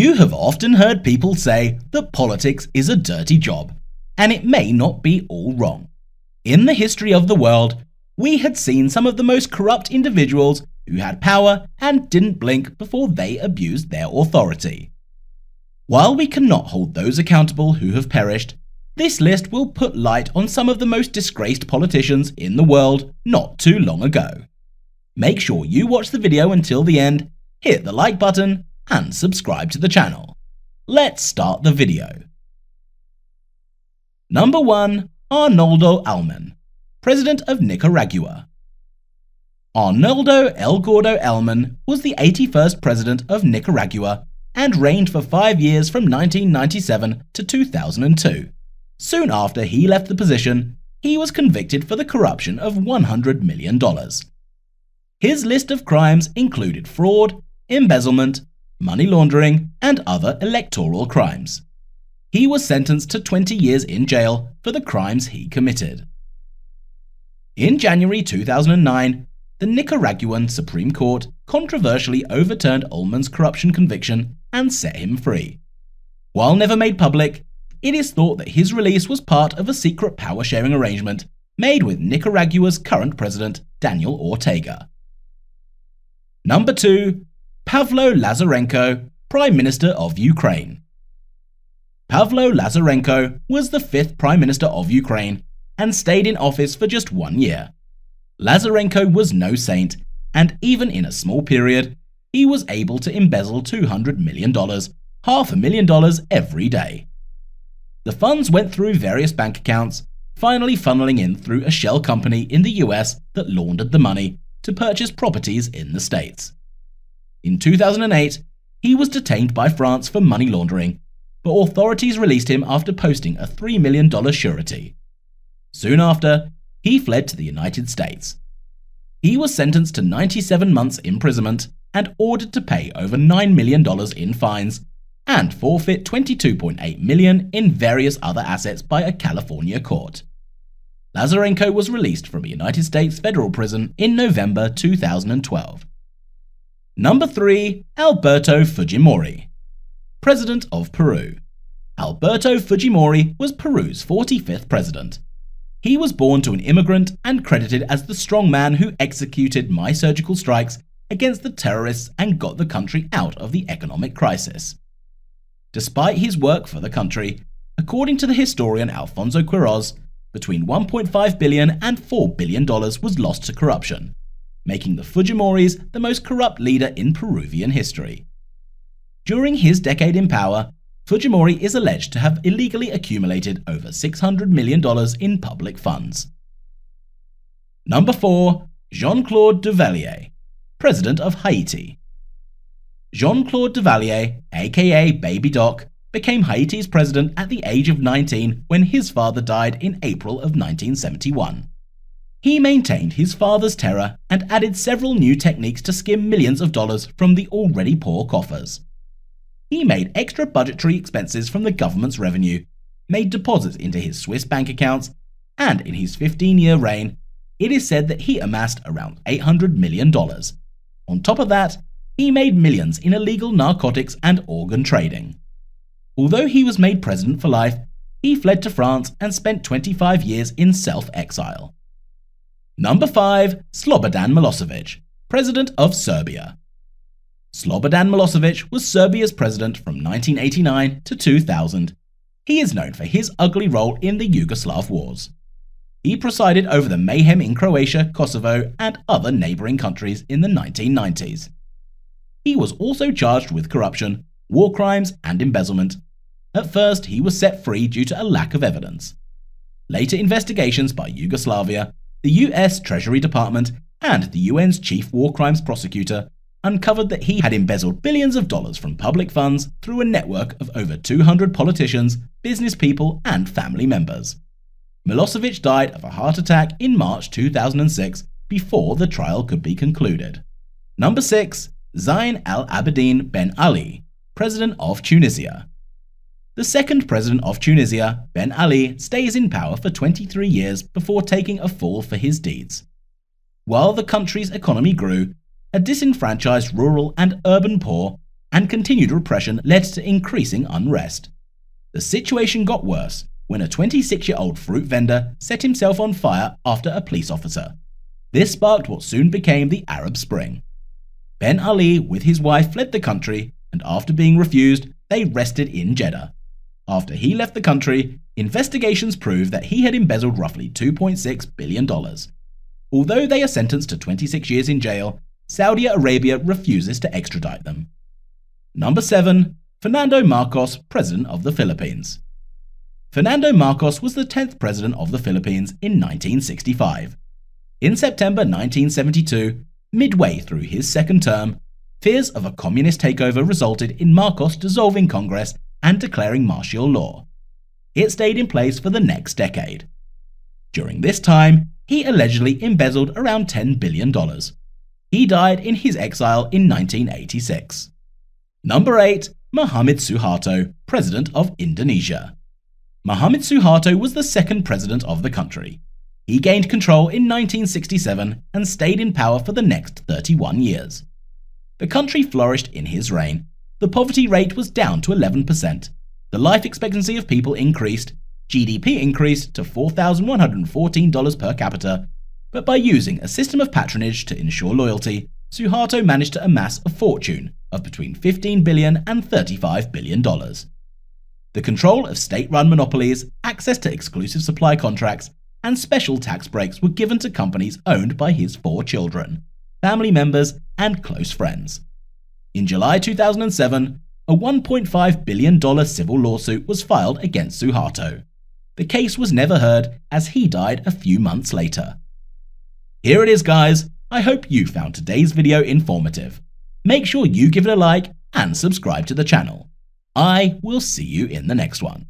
You have often heard people say that politics is a dirty job, and it may not be all wrong. In the history of the world, we had seen some of the most corrupt individuals who had power and didn't blink before they abused their authority. While we cannot hold those accountable who have perished, this list will put light on some of the most disgraced politicians in the world not too long ago. Make sure you watch the video until the end, hit the like button, and subscribe to the channel. Let's start the video. Number 1. Arnoldo Almen, President of Nicaragua. Arnoldo El Gordo Almen was the 81st President of Nicaragua and reigned for 5 years from 1997 to 2002. Soon after he left the position, he was convicted for the corruption of $100 million. His list of crimes included fraud, embezzlement, money laundering, and other electoral crimes. He was sentenced to 20 years in jail for the crimes he committed. In January 2009, the Nicaraguan Supreme Court controversially overturned Almen's corruption conviction and set him free. While never made public, it is thought that his release was part of a secret power-sharing arrangement made with Nicaragua's current president, Daniel Ortega. Number 2. Pavlo Lazarenko, Prime Minister of Ukraine. Pavlo Lazarenko was the 5th Prime Minister of Ukraine and stayed in office for just 1 year. Lazarenko was no saint, and even in a small period, he was able to embezzle $200 million, $500,000 every day. The funds went through various bank accounts, finally funneling in through a shell company in the US that laundered the money to purchase properties in the States. In 2008, he was detained by France for money laundering, but authorities released him after posting a $3 million surety. Soon after, he fled to the United States. He was sentenced to 97 months imprisonment and ordered to pay over $9 million in fines and forfeit $22.8 million in various other assets by a California court. Lazarenko was released from a United States federal prison in November 2012. Number 3. Alberto Fujimori, President of Peru. Alberto Fujimori was Peru's 45th president. He was born to an immigrant and credited as the strong man who executed mass surgical strikes against the terrorists and got the country out of the economic crisis. Despite his work for the country, according to the historian Alfonso Quiroz, between $1.5 billion and $4 billion was lost to corruption, making the Fujimoris the most corrupt leader in Peruvian history. During his decade in power, Fujimori is alleged to have illegally accumulated over $600 million in public funds. Number 4. Jean-Claude Duvalier, President of Haiti. Jean-Claude Duvalier, aka Baby Doc, became Haiti's president at the age of 19 when his father died in April of 1971. He maintained his father's terror and added several new techniques to skim millions of dollars from the already poor coffers. He made extra budgetary expenses from the government's revenue, made deposits into his Swiss bank accounts, and in his 15-year reign, it is said that he amassed around $800 million. On top of that, he made millions in illegal narcotics and organ trading. Although he was made president for life, he fled to France and spent 25 years in self-exile. Number 5. Slobodan Milosevic, President of Serbia. Slobodan Milosevic was Serbia's president from 1989 to 2000. He is known for his ugly role in the Yugoslav wars. He presided over the mayhem in Croatia, Kosovo, and other neighbouring countries in the 1990s. He was also charged with corruption, war crimes, and embezzlement. At first, he was set free due to a lack of evidence. Later investigations by Yugoslavia, the US Treasury Department, and the UN's chief war crimes prosecutor uncovered that he had embezzled billions of dollars from public funds through a network of over 200 politicians, business people, and family members. Milosevic died of a heart attack in March 2006 before the trial could be concluded. Number 6. Zine Al Abidine Ben Ali, President of Tunisia. The second president of Tunisia, Ben Ali, stays in power for 23 years before taking a fall for his deeds. While the country's economy grew, a disenfranchised rural and urban poor, and continued repression led to increasing unrest. The situation got worse when a 26-year-old fruit vendor set himself on fire after a police officer. This sparked what soon became the Arab Spring. Ben Ali with his wife fled the country, and after being refused, they rested in Jeddah. After he left the country, investigations proved that he had embezzled roughly $2.6 billion. Although they are sentenced to 26 years in jail, Saudi Arabia refuses to extradite them. Number 7. Fernando Marcos, President of the Philippines. Fernando Marcos was the 10th President of the Philippines in 1965. In September 1972, midway through his second term, fears of a communist takeover resulted in Marcos dissolving Congress and declaring martial law. It stayed in place for the next decade. During this time, he allegedly embezzled around $10 billion. He died in his exile in 1986. Number 8. Muhammad Suharto, President of Indonesia. Muhammad Suharto was the second president of the country. He gained control in 1967 and stayed in power for the next 31 years. The country flourished in his reign. The poverty rate was down to 11%. The life expectancy of people increased. GDP increased to $4,114 per capita. But by using a system of patronage to ensure loyalty, Suharto managed to amass a fortune of between $15 billion and $35 billion. The control of state-run monopolies, access to exclusive supply contracts, and special tax breaks were given to companies owned by his 4 children, family members, and close friends. In July 2007, a $1.5 billion civil lawsuit was filed against Suharto. The case was never heard as he died a few months later. Here it is, guys. I hope you found today's video informative. Make sure you give it a like and subscribe to the channel. I will see you in the next one.